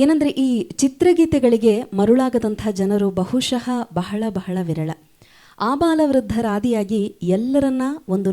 ಏನಂದರೆ ಈ ಚಿತ್ರಗೀತೆಗಳಿಗೆ ಮರುಳಾಗದಂಥ ಜನರು ಬಹುಶಃ ಬಹಳ ವಿರಳ. ಆಬಾಲವೃದ್ಧರಾದಿಯಾಗಿ ಎಲ್ಲರನ್ನ ಒಂದು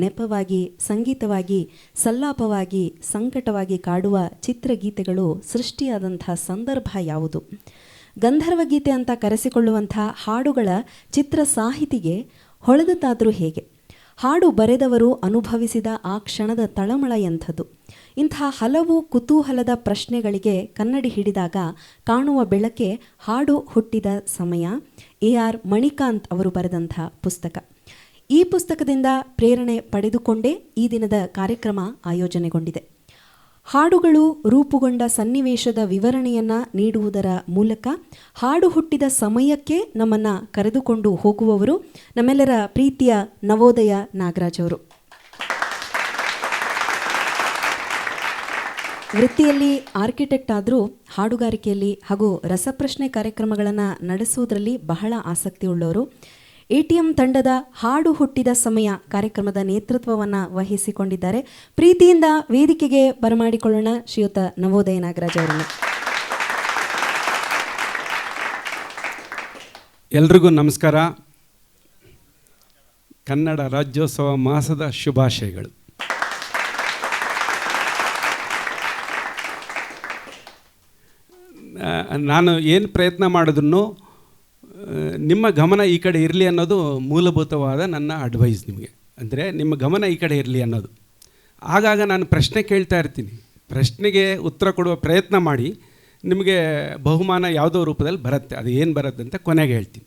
ನೆಪವಾಗಿ ಸಂಗೀತವಾಗಿ ಸಲ್ಲಾಪವಾಗಿ ಸಂಕಟವಾಗಿ ಕಾಡುವ ಚಿತ್ರಗೀತೆಗಳು ಸೃಷ್ಟಿಯಾದಂಥ ಸಂದರ್ಭ ಯಾವುದು? ಗಂಧರ್ವ ಗೀತೆ ಅಂತ ಕರೆಸಿಕೊಳ್ಳುವಂಥ ಹಾಡುಗಳ ಚಿತ್ರ ಸಾಹಿತಿಗೆ ಹೊಳೆದದ್ದಾದರೂ ಹೇಗೆ? ಹಾಡು ಬರೆದವರು ಅನುಭವಿಸಿದ ಆ ಕ್ಷಣದ ತಳಮಳ ಎಂಥದ್ದು? ಇಂಥ ಹಲವು ಕುತೂಹಲದ ಪ್ರಶ್ನೆಗಳಿಗೆ ಕನ್ನಡಿ ಹಿಡಿದಾಗ ಕಾಣುವ ಬೆಳಕೆ ಹಾಡು ಹುಟ್ಟಿದ ಸಮಯ, AR ಮಣಿಕಾಂತ್ ಅವರು ಬರೆದಂಥ ಪುಸ್ತಕ. ಈ ಪುಸ್ತಕದಿಂದ ಪ್ರೇರಣೆ ಪಡೆದುಕೊಂಡೇ ಈ ದಿನದ ಕಾರ್ಯಕ್ರಮ ಆಯೋಜನೆಗೊಂಡಿದೆ. ಹಾಡುಗಳು ರೂಪುಗೊಂಡ ಸನ್ನಿವೇಶದ ವಿವರಣೆಯನ್ನು ನೀಡುವುದರ ಮೂಲಕ ಹಾಡು ಹುಟ್ಟಿದ ಸಮಯಕ್ಕೆ ನಮ್ಮನ್ನು ಕರೆದುಕೊಂಡು ಹೋಗುವವರು ನಮ್ಮೆಲ್ಲರ ಪ್ರೀತಿಯ ನವೋದಯ ನಾಗರಾಜ್ ಅವರು. ವೃತ್ತಿಯಲ್ಲಿ ಆರ್ಕಿಟೆಕ್ಟ್ ಆದರೂ ಹಾಡುಗಾರಿಕೆಯಲ್ಲಿ ಹಾಗೂ ರಸಪ್ರಶ್ನೆ ಕಾರ್ಯಕ್ರಮಗಳನ್ನು ನಡೆಸುವುದರಲ್ಲಿ ಬಹಳ ಆಸಕ್ತಿ ಉಳ್ಳವರು. ATM ತಂಡದ ಹಾಡು ಹುಟ್ಟಿದ ಸಮಯ ಕಾರ್ಯಕ್ರಮದ ನೇತೃತ್ವವನ್ನು ವಹಿಸಿಕೊಂಡಿದ್ದಾರೆ. ಪ್ರೀತಿಯಿಂದ ವೇದಿಕೆಗೆ ಬರಮಾಡಿಕೊಳ್ಳೋಣ ಶ್ರೀಯುತ ನವೋದಯ ನಾಗರಾಜ್ ಅವರನ್ನು. ಎಲ್ರಿಗೂ ನಮಸ್ಕಾರ. ಕನ್ನಡ ರಾಜ್ಯೋತ್ಸವ ಮಾಸದ ಶುಭಾಶಯಗಳು. ನಾನು ಏನು ಪ್ರಯತ್ನ ಮಾಡಿದ್ರು ನಿಮ್ಮ ಗಮನ ಈ ಕಡೆ ಇರಲಿ ಅನ್ನೋದು ಮೂಲಭೂತವಾದ ನನ್ನ ಅಡ್ವೈಸ್ ನಿಮಗೆ. ಅಂದರೆ ನಿಮ್ಮ ಗಮನ ಈ ಕಡೆ ಇರಲಿ ಅನ್ನೋದು. ಆಗಾಗ ನಾನು ಪ್ರಶ್ನೆ ಕೇಳ್ತಾ ಇರ್ತೀನಿ. ಪ್ರಶ್ನೆಗೆ ಉತ್ತರ ಕೊಡುವ ಪ್ರಯತ್ನ ಮಾಡಿ. ನಿಮಗೆ ಬಹುಮಾನ ಯಾವುದೋ ರೂಪದಲ್ಲಿ ಬರುತ್ತೆ. ಅದು ಏನು ಬರುತ್ತೆ ಅಂತ ಕೊನೆಗೆ ಹೇಳ್ತೀನಿ.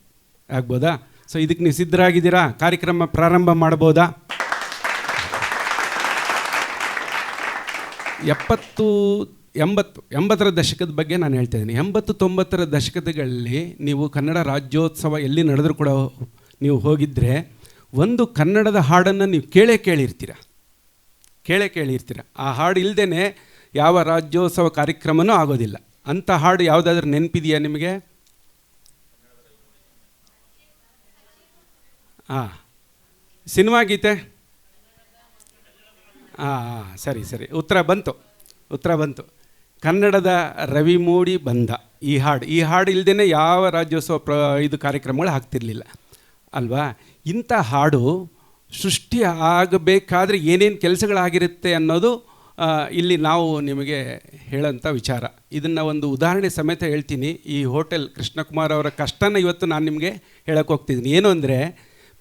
ಆಗ್ಬೋದಾ? ಸೊ ಇದಕ್ಕೆ ನೀವು ಸಿದ್ಧರಾಗಿದ್ದೀರಾ? ಕಾರ್ಯಕ್ರಮ ಪ್ರಾರಂಭ ಮಾಡ್ಬೋದಾ? 80ರ ದಶಕದ ಬಗ್ಗೆ ನಾನು ಹೇಳ್ತಾ ಇದ್ದೀನಿ. 80-90ರ ದಶಕಗಳಲ್ಲಿ ನೀವು ಕನ್ನಡ ರಾಜ್ಯೋತ್ಸವ ಎಲ್ಲಿ ನಡೆದರೂ ಕೂಡ ನೀವು ಹೋಗಿದ್ದರೆ ಒಂದು ಕನ್ನಡದ ಹಾಡನ್ನು ನೀವು ಕೇಳಿರ್ತೀರ. ಆ ಹಾಡು ಇಲ್ಲದೇ ಯಾವ ರಾಜ್ಯೋತ್ಸವ ಕಾರ್ಯಕ್ರಮವೂ ಆಗೋದಿಲ್ಲ. ಅಂಥ ಹಾಡು ಯಾವುದಾದ್ರೂ ನೆನಪಿದೆಯಾ ನಿಮಗೆ? ಸಿನಿಮಾ ಗೀತೆ? ಸರಿ, ಉತ್ತರ ಬಂತು. ಕನ್ನಡದ ರವಿ ಮೂಡಿ ಬಂದ ಈ ಹಾಡು ಇಲ್ಲದೇ ಯಾವ ರಾಜ್ಯೋತ್ಸವ ಇದು ಕಾರ್ಯಕ್ರಮಗಳು ಆಗ್ತಿರ್ಲಿಲ್ಲ ಅಲ್ವಾ? ಇಂಥ ಹಾಡು ಸೃಷ್ಟಿ ಆಗಬೇಕಾದ್ರೆ ಏನೇನು ಕೆಲಸಗಳಾಗಿರುತ್ತೆ ಅನ್ನೋದು ಇಲ್ಲಿ ನಾವು ನಿಮಗೆ ಹೇಳೋಂಥ ವಿಚಾರ. ಇದನ್ನು ಒಂದು ಉದಾಹರಣೆ ಸಮೇತ ಹೇಳ್ತೀನಿ. ಈ ಹೋಟೆಲ್ ಕೃಷ್ಣಕುಮಾರ್ ಅವರ ಕಷ್ಟನ ಇವತ್ತು ನಾನು ನಿಮಗೆ ಹೇಳೋಕ್ಕೆ ಹೋಗ್ತಿದ್ದೀನಿ. ಏನು ಅಂದರೆ,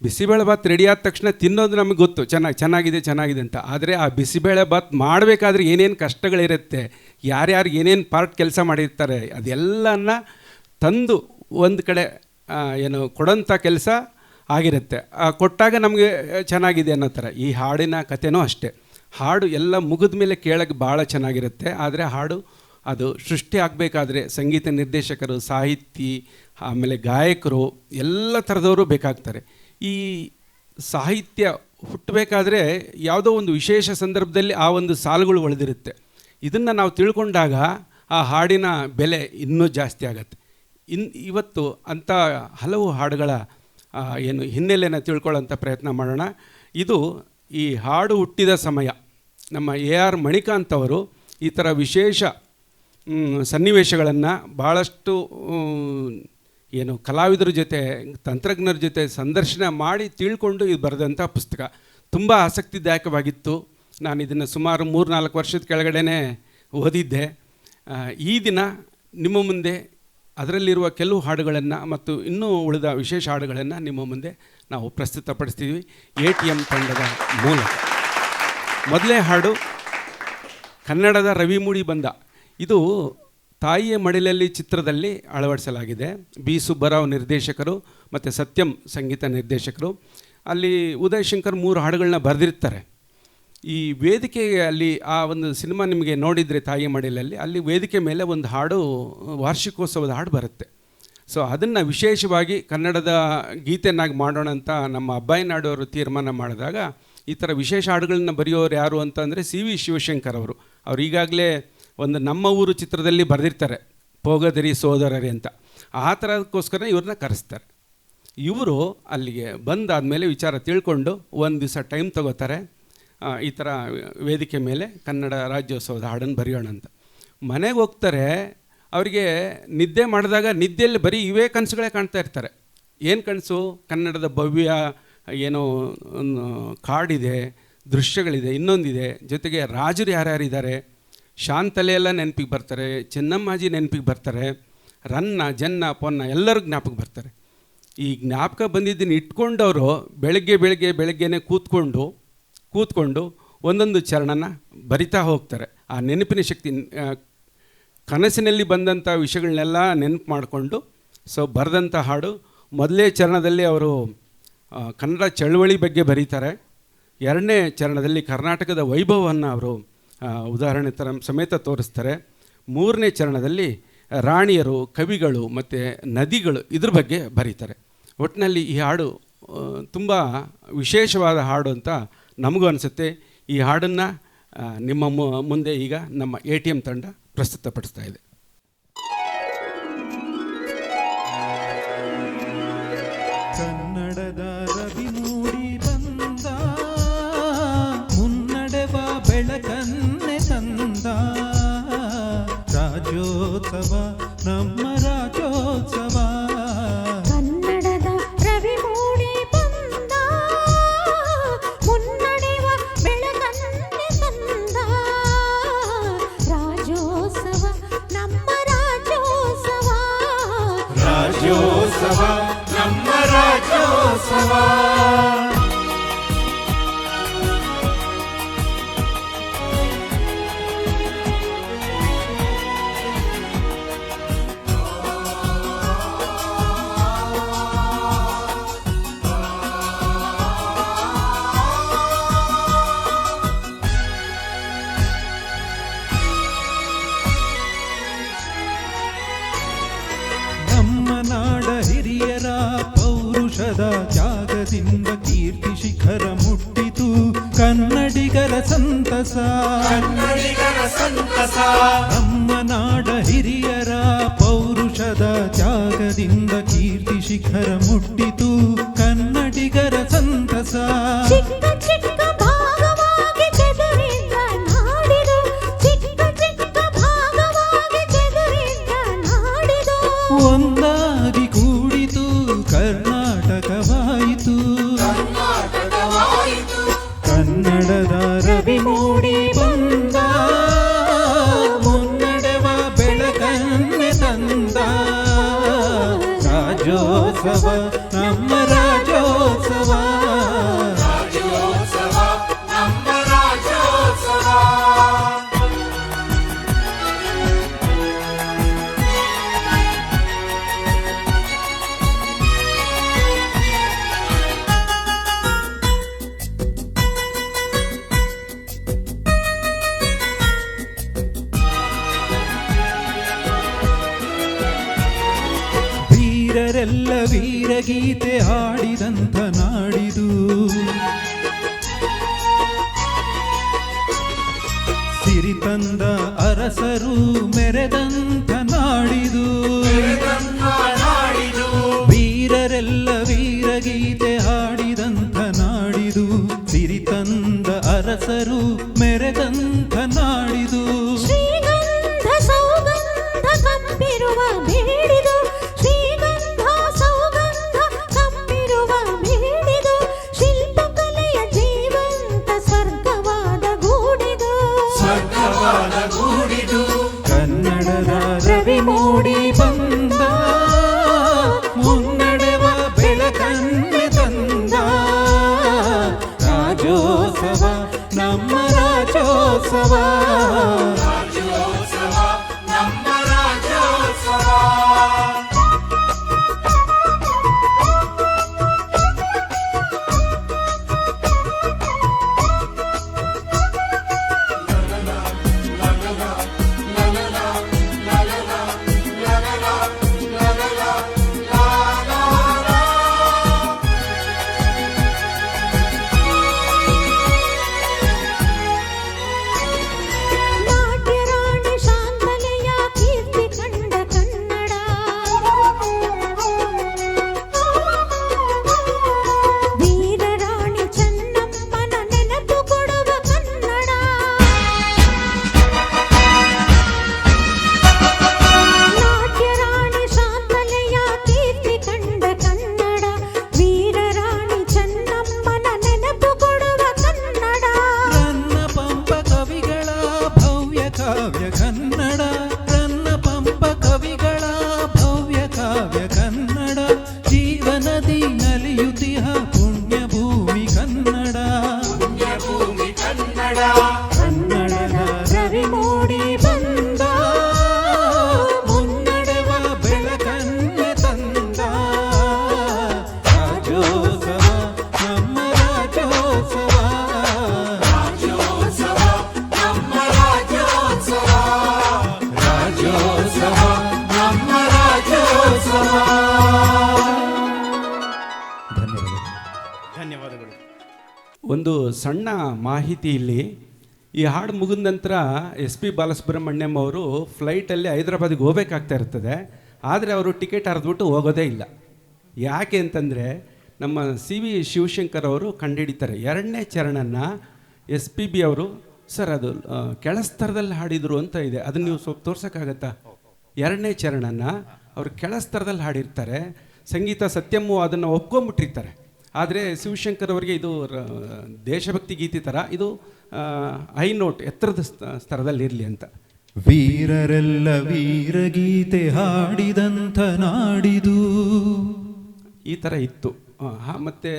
ಬಿಸಿಬೇಳೆ ಭಾತ್ ರೆಡಿ ಆದ ತಕ್ಷಣ ತಿನ್ನೋದು ನಮಗೆ ಗೊತ್ತು, ಚೆನ್ನಾಗಿದೆ ಅಂತ. ಆದರೆ ಆ ಬಿಸಿಬೇಳೆ ಭಾತ್ ಮಾಡಬೇಕಾದ್ರೆ ಏನೇನು ಕಷ್ಟಗಳಿರುತ್ತೆ, ಯಾರ್ಯಾರು ಏನೇನು ಪಾರ್ಟ್ ಕೆಲಸ ಮಾಡಿರ್ತಾರೆ, ಅದೆಲ್ಲನ ತಂದು ಒಂದು ಕಡೆ ಕೊಡೋಂಥ ಕೆಲಸ ಆಗಿರುತ್ತೆ. ಕೊಟ್ಟಾಗ ನಮಗೆ ಚೆನ್ನಾಗಿದೆ ಅನ್ನೋ ಥರ ಈ ಹಾಡಿನ ಕಥೆನೂ ಅಷ್ಟೇ. ಹಾಡು ಎಲ್ಲ ಮುಗಿದ ಮೇಲೆ ಕೇಳೋಕ್ಕೆ ಭಾಳ ಚೆನ್ನಾಗಿರುತ್ತೆ. ಆದರೆ ಹಾಡು ಅದು ಸೃಷ್ಟಿ ಆಗಬೇಕಾದ್ರೆ ಸಂಗೀತ ನಿರ್ದೇಶಕರು, ಸಾಹಿತಿ, ಆಮೇಲೆ ಗಾಯಕರು ಎಲ್ಲ ಥರದವರು ಬೇಕಾಗ್ತಾರೆ. ಈ ಸಾಹಿತ್ಯ ಹುಟ್ಟಬೇಕಾದ್ರೆ ಯಾವುದೋ ಒಂದು ವಿಶೇಷ ಸಂದರ್ಭದಲ್ಲಿ ಆ ಒಂದು ಸಾಲುಗಳು ಉಳಿದಿರುತ್ತೆ. ಇದನ್ನು ನಾವು ತಿಳ್ಕೊಂಡಾಗ ಆ ಹಾಡಿನ ಬೆಲೆ ಇನ್ನೂ ಜಾಸ್ತಿ ಆಗತ್ತೆ. ಇವತ್ತು ಅಂಥ ಹಲವು ಹಾಡುಗಳ ಹಿನ್ನೆಲೆಯನ್ನು ತಿಳ್ಕೊಳ್ಳೋಂಥ ಪ್ರಯತ್ನ ಮಾಡೋಣ. ಇದು ಈ ಹಾಡು ಹುಟ್ಟಿದ ಸಮಯ. ನಮ್ಮ AR ಮಣಿಕಾಂತ್ ಅವರು ಈ ಥರ ವಿಶೇಷ ಸನ್ನಿವೇಶಗಳನ್ನು ಭಾಳಷ್ಟು ಕಲಾವಿದರ ಜೊತೆ, ತಂತ್ರಜ್ಞರ ಜೊತೆ ಸಂದರ್ಶನ ಮಾಡಿ ತಿಳ್ಕೊಂಡು ಇದು ಬರೆದಂಥ ಪುಸ್ತಕ. ತುಂಬ ಆಸಕ್ತಿದಾಯಕವಾಗಿತ್ತು. ನಾನು ಇದನ್ನು ಸುಮಾರು 3-4 ವರ್ಷದ ಕೆಳಗಡೆ ಓದಿದ್ದೆ. ಈ ದಿನ ನಿಮ್ಮ ಮುಂದೆ ಅದರಲ್ಲಿರುವ ಕೆಲವು ಹಾಡುಗಳನ್ನು ಮತ್ತು ಇನ್ನೂ ಉಳಿದ ವಿಶೇಷ ಹಾಡುಗಳನ್ನು ನಿಮ್ಮ ಮುಂದೆ ನಾವು ಪ್ರಸ್ತುತಪಡಿಸ್ತೀವಿ ATM ತಂಡದ ಮೂಲಕ. ಮೊದಲೇ ಹಾಡು ಕನ್ನಡದ ರವಿ ಮೂಡಿ ಬಂದ. ಇದು ತಾಯಿಯ ಮಡಿಲಲ್ಲಿ ಚಿತ್ರದಲ್ಲಿ ಅಳವಡಿಸಲಾಗಿದೆ. B. ಸುಬ್ಬರಾವ್ ನಿರ್ದೇಶಕರು ಮತ್ತು ಸತ್ಯಂ ಸಂಗೀತ ನಿರ್ದೇಶಕರು. ಅಲ್ಲಿ ಉದಯ್ ಶಂಕರ್ 3 ಹಾಡುಗಳನ್ನ ಬರೆದಿರ್ತಾರೆ. ಈ ವೇದಿಕೆಯಲ್ಲಿ ಆ ಒಂದು ಸಿನಿಮಾ ನಿಮಗೆ ನೋಡಿದರೆ ತಾಯಿಯ ಮಡಿಲಲ್ಲಿ, ಅಲ್ಲಿ ವೇದಿಕೆ ಮೇಲೆ ಒಂದು ಹಾಡು, ವಾರ್ಷಿಕೋತ್ಸವದ ಹಾಡು ಬರುತ್ತೆ. ಸೊ ಅದನ್ನು ವಿಶೇಷವಾಗಿ ಕನ್ನಡದ ಗೀತೆಯನ್ನಾಗಿ ಮಾಡೋಣ ಅಂತ ನಮ್ಮ ಅಬ್ಬಾಯಿ ನಾಡು ಅವರು ತೀರ್ಮಾನ ಮಾಡಿದಾಗ, ಈ ಥರ ವಿಶೇಷ ಹಾಡುಗಳನ್ನ ಬರೆಯೋರು ಯಾರು ಅಂತಂದರೆ CV ಶಿವಶಂಕರ್ ಅವರು. ಅವ್ರು ಈಗಾಗಲೇ ಒಂದು ನಮ್ಮ ಊರು ಚಿತ್ರದಲ್ಲಿ ಬರೆದಿರ್ತಾರೆ, ಪೋಗದರಿ ಸೋದರರೇ ಅಂತ. ಆ ಥರಕ್ಕೋಸ್ಕರ ಇವ್ರನ್ನ ಕರೆಸ್ತಾರೆ. ಇವರು ಅಲ್ಲಿಗೆ ಬಂದಾದಮೇಲೆ ವಿಚಾರ ತಿಳ್ಕೊಂಡು ಒಂದು ದಿವಸ ಟೈಮ್ ತಗೋತಾರೆ. ಈ ಥರ ವೇದಿಕೆ ಮೇಲೆ ಕನ್ನಡ ರಾಜ್ಯೋತ್ಸವದ ಹಾಡನ್ನು ಬರೆಯೋಣ ಅಂತ. ಮನೆಗೆ ಹೋಗ್ತಾರೆ, ಅವರಿಗೆ ನಿದ್ದೆ ಮಾಡಿದಾಗ ನಿದ್ದೆಯಲ್ಲಿ ಬರೀ ಇವೇ ಕನಸುಗಳೇ ಕಾಣ್ತಾ ಇರ್ತಾರೆ. ಏನು ಕನಸು? ಕನ್ನಡದ ಭವ್ಯ ಏನೋ ಕಾಡಿದೆ, ದೃಶ್ಯಗಳಿದೆ, ಇನ್ನೊಂದಿದೆ, ಜೊತೆಗೆ ರಾಜರು ಯಾರ್ಯಾರಿದ್ದಾರೆ, ಶಾಂತಲೆ ಎಲ್ಲ ನೆನಪಿಗೆ ಬರ್ತಾರೆ, ಚೆನ್ನಮ್ಮಾಜಿ ನೆನಪಿಗೆ ಬರ್ತಾರೆ, ರನ್ನ ಜನ್ನ ಪೊನ್ನ ಎಲ್ಲರೂ ಜ್ಞಾಪಕ ಬರ್ತಾರೆ. ಈ ಜ್ಞಾಪಕ ಬಂದಿದ್ದನ್ನು ಇಟ್ಕೊಂಡವರು ಬೆಳಗ್ಗೆನೇ ಕೂತ್ಕೊಂಡು ಒಂದೊಂದು ಚರಣನ ಬರಿತಾ ಹೋಗ್ತಾರೆ. ಆ ನೆನಪಿನ ಶಕ್ತಿ, ಕನಸಿನಲ್ಲಿ ಬಂದಂಥ ವಿಷಯಗಳನ್ನೆಲ್ಲ ನೆನಪು ಮಾಡಿಕೊಂಡು ಬರೆದಂಥ ಹಾಡು. ಮೊದಲನೇ ಚರಣದಲ್ಲಿ ಅವರು ಕನ್ನಡ ಚಳವಳಿ ಬಗ್ಗೆ ಬರೀತಾರೆ. ಎರಡನೇ ಚರಣದಲ್ಲಿ ಕರ್ನಾಟಕದ ವೈಭವವನ್ನು ಅವರು ಉದಾಹರಣೆ ಥರ ಸಮೇತ ತೋರಿಸ್ತಾರೆ. ಮೂರನೇ ಚರಣದಲ್ಲಿ ರಾಣಿಯರು, ಕವಿಗಳು ಮತ್ತು ನದಿಗಳು ಇದ್ರ ಬಗ್ಗೆ ಬರೀತಾರೆ. ಒಟ್ಟಿನಲ್ಲಿ ಈ ಹಾಡು ತುಂಬ ವಿಶೇಷವಾದ ಹಾಡು ಅಂತ ನಮಗೂ ಅನಿಸುತ್ತೆ. ಈ ಹಾಡನ್ನು ನಿಮ್ಮ ಮುಂದೆ ಈಗ ನಮ್ಮ ATM ತಂಡ ಪ್ರಸ್ತುತಪಡಿಸ್ತಾ ಇದೆ. ಕನ್ನಡದ ರವಿ ಮೂಡಿ ಬಂದ, ಮುನ್ನಡೆವ ಬೆಳಕನ್ನೆ ತಂದ, ರಾಜ್ಯೋತ್ಸವ ನಮ್ಮ ರಾಜ್ಯೋತ್ಸವ. ಕನ್ನಡದ ರವಿ ಮೂಡಿ ಬಂದ, ಮುನ್ನಡೆವ ಬೆಳಕನ್ನೆ ತಂದ, ರಾಜ್ಯೋತ್ಸವ ನಮ್ಮ ರಾಜ್ಯೋತ್ಸವ. ರಾಜ್ಯೋತ್ಸವ ನಮ್ಮ ರಾಜ್ಯೋತ್ಸವ. ನಮ್ಮ ನಾಡ ಹಿರಿಯರ ಪೌರುಷದ ತ್ಯಾಗದಿಂದ ಕೀರ್ತಿ ಶಿಖರ ಮುಟ್ಟಿತು ಕನ್ನಡಿಗರ ಸಂತಸ. ನಮ್ಮ ನಾಡ ಹಿರಿಯರ ಪೌರುಷದ ತ್ಯಾಗದಿಂದ ಕೀರ್ತಿ ಶಿಖರ ಮುಟ್ಟಿತು ಕನ್ನಡಿಗರ ಸಂತಸ. ಚಿಕ್ಕ ಚಿಕ್ಕ ಭಾಗವಾಗಿ ಚದುರಿದ್ದ ನಾಡಿದು, ಚಿಕ್ಕ ಚಿಕ್ಕ ಭಾಗವಾಗಿ ಚದುರಿದ್ದ ನಾಡಿದು, ಒಂದಾಗಿ ಕೂಡಿತು ಕರ್ನಾಟಕವಾಯಿತು. ಕನ್ನಡದ ರವಿ ಮೂಡಿ ಬಂದ, ಮುನ್ನಡೆವ ಬೆಳಕನ್ನೆ ತಂದ, ರಾಜ್ಯೋತ್ಸವ ನಮ್ಮ ರಾಜ್ಯೋತ್ಸವ. ವೀರರೆಲ್ಲ ವೀರಗೀತೆ ಹಾಡಿದಂಥ ನಾಡಿದು, ಸಿರಿ ತಂದ ಅರಸರು ಮೆರೆದಂಥ ನಾಡಿದು. ವೀರರೆಲ್ಲ ವೀರಗೀತೆ ಹಾಡಿದಂಥ ನಾಡಿದು, ಸಿರಿ ತಂದ ಅರಸರು ಮೆರೆದಂಥ ನಾಡಿದು. ಶ್ರೀಗಂಧ ಸೌಗಂಧ ಕಂಪಿರುವ ಬೇಡಿದು, ಶ್ರೀಗಂಧ ಸೌಗಂಧ ಕಂಪಿರುವ ಬೇಡಿದು, ಶಿಲ್ಪಕಲೆಯ ಜೀವಂತ ಸ್ವರ್ಗವಾದ ಗೂಡಿದು. ಕನ್ನಡದ ರವಿ ಮೂಡಿ ಬಂದ, ಮುನ್ನಡೆವ ಬೆಳಕನ್ನೆ ತಂದ, ರಾಜ್ಯೋತ್ಸವ ನಮ್ಮ ರಾಜ್ಯೋತ್ಸವ. ರಾಜ್ಯೋತ್ಸವ ನಮ್ಮ ರಾಜ್ಯೋತ್ಸವ. ಧನ್ಯವಾದಗಳು. ಒಂದು ಸಣ್ಣ ಮಾಹಿತಿ ಇಲ್ಲಿ, ಈ ಹಾಡು ಮುಗಿದ ನಂತರ ಎಸ್ ಪಿ ಬಾಲಸುಬ್ರಹ್ಮಣ್ಯಂ ಅವರು ಫ್ಲೈಟಲ್ಲಿ ಹೈದರಾಬಾದಿಗೆ ಹೋಗ್ಬೇಕಾಗ್ತಾ ಇರ್ತದೆ. ಆದರೆ ಅವರು ಟಿಕೆಟ್ ಹರಿದ್ಬಿಟ್ಟು ಹೋಗೋದೇ ಇಲ್ಲ. ಯಾಕೆ ಅಂತಂದರೆ ನಮ್ಮ ಸಿ ವಿ ಶಿವಶಂಕರ್ ಅವರು ಕಂಡುಹಿಡಿತಾರೆ. 2ನೇ ಚರಣನ ಎಸ್ ಪಿ ಬಿ ಅವರು ಸರ್ ಅದು ಕೆಳಸ್ತರದಲ್ಲಿ ಹಾಡಿದರು ಅಂತ ಇದೆ, ಅದನ್ನು ನೀವು ಸ್ವಲ್ಪ ತೋರ್ಸೋಕ್ಕಾಗತ್ತಾ? 2ನೇ ಚರಣನ ಅವರು ಕೆಳಸ್ತರದಲ್ಲಿ ಹಾಡಿರ್ತಾರೆ. ಸಂಗೀತ ಸತ್ಯಮ್ಮು ಅದನ್ನು ಒಪ್ಕೊಂಬಿಟ್ಟಿರ್ತಾರೆ. ಆದರೆ ಶಿವಶಂಕರ್ ಅವರಿಗೆ ಇದು ದೇಶಭಕ್ತಿ ಗೀತೆ ಥರ, ಇದು ಹೈ ನೋಟ್ ಎತ್ತರದ ಸ್ತರದಲ್ಲಿ ಅಂತ. ವೀರರೆಲ್ಲ ವೀರಗೀತೆ ಹಾಡಿದಂಥ ನಾಡಿದು, ಈ ಥರ ಇತ್ತು. ಮತ್ತೆ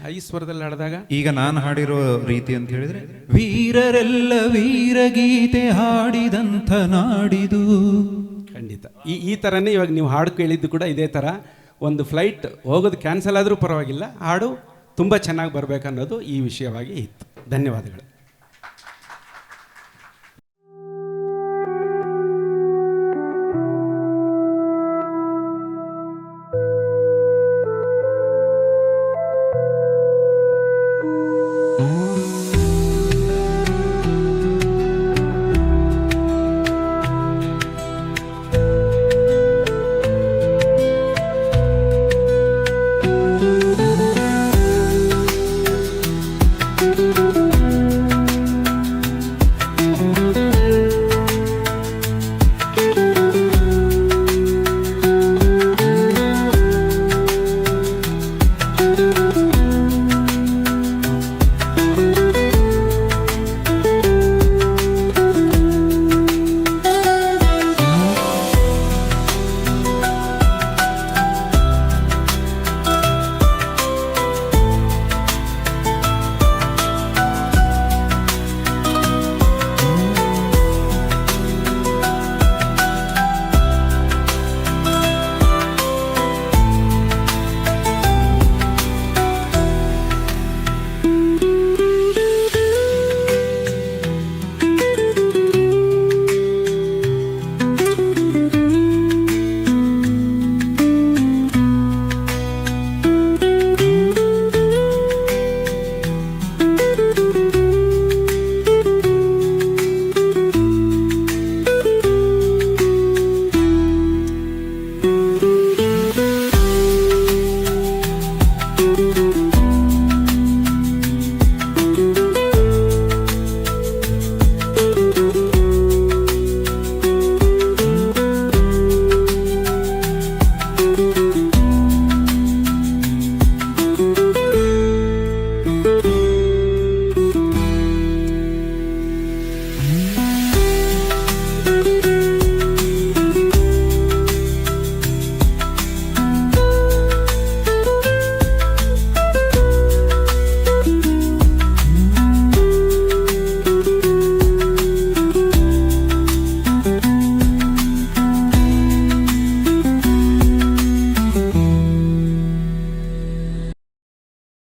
ಹೈ ಸ್ವರದಲ್ಲಿ ಹಾಡಿದಾಗ ಈಗ ನಾನು ಹಾಡಿರೋ ರೀತಿ ಅಂತ ಹೇಳಿದ್ರೆ, ವೀರರೆಲ್ಲ ವೀರಗೀತೆ ಹಾಡಿದಂಥ ನಾಡಿದು. ಖಂಡಿತ ಈ ಥರನೇ ಇವಾಗ ನೀವು ಹಾಡು ಕೇಳಿದ್ದು ಕೂಡ ಇದೇ ಥರ. ಒಂದು ಫ್ಲೈಟ್ ಹೋಗೋದು ಕ್ಯಾನ್ಸಲ್ ಆದರೂ ಪರವಾಗಿಲ್ಲ, ಹಾಡು ತುಂಬ ಚೆನ್ನಾಗಿ ಬರಬೇಕನ್ನೋದು ಈ ವಿಷಯವಾಗಿ ಇತ್ತು. ಧನ್ಯವಾದಗಳು.